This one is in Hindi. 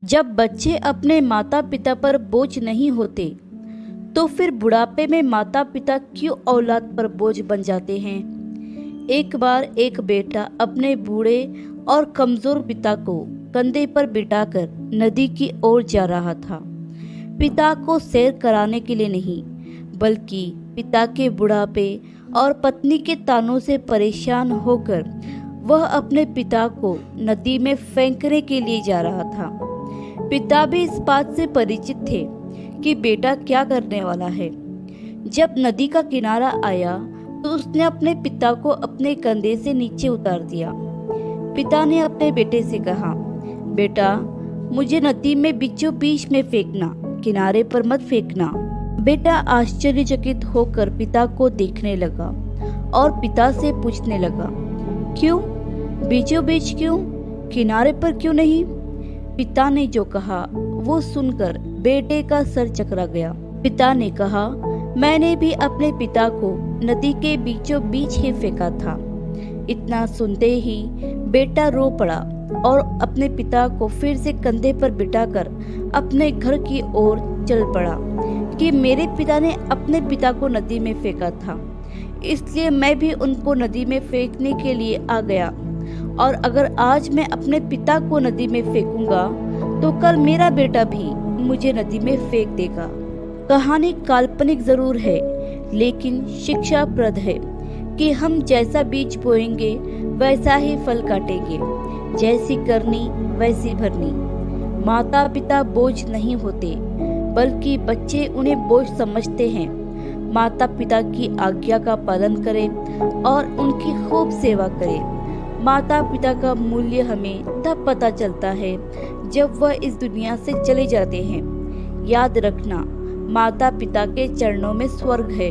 जब बच्चे अपने माता पिता पर बोझ नहीं होते तो फिर बुढ़ापे में माता पिता क्यों औलाद पर बोझ बन जाते हैं। एक बार एक बेटा अपने बूढ़े और कमजोर पिता को कंधे पर बिठाकर नदी की ओर जा रहा था। पिता को सैर कराने के लिए नहीं, बल्कि पिता के बुढ़ापे और पत्नी के तानों से परेशान होकर वह अपने पिता को नदी में फेंकने के लिए जा रहा था। पिता भी इस बात से परिचित थे कि बेटा क्या करने वाला है। जब नदी का किनारा आया तो उसने अपने पिता को अपने कंधे से नीचे उतार दिया। पिता ने अपने बेटे से कहा, बेटा मुझे नदी में बीचों बीच में फेंकना, किनारे पर मत फेंकना। बेटा आश्चर्यचकित होकर पिता को देखने लगा और पिता से पूछने लगा, क्यों बीचों बीच, क्यों किनारे पर क्यों नहीं। पिता ने जो कहा वो सुनकर बेटे का सर चकरा गया। पिता ने कहा, मैंने भी अपने पिता को नदी के बीचों बीच ही फेंका था। इतना सुनते ही बेटा रो पड़ा और अपने पिता को फिर से कंधे पर बिठाकर अपने घर की ओर चल पड़ा कि मेरे पिता ने अपने पिता को नदी में फेंका था, इसलिए मैं भी उनको नदी में फेंकने के लिए आ गया। और अगर आज मैं अपने पिता को नदी में फेंकूंगा तो कल मेरा बेटा भी मुझे नदी में फेंक देगा। कहानी काल्पनिक जरूर है, लेकिन शिक्षाप्रद है कि हम जैसा बीज बोएंगे वैसा ही फल काटेंगे। जैसी करनी वैसी भरनी। माता पिता बोझ नहीं होते, बल्कि बच्चे उन्हें बोझ समझते हैं। माता पिता की आज्ञा का पालन करें और उनकी खूब सेवा करें। माता पिता का मूल्य हमें तब पता चलता है जब वह इस दुनिया से चले जाते हैं। याद रखना, माता पिता के चरणों में स्वर्ग है।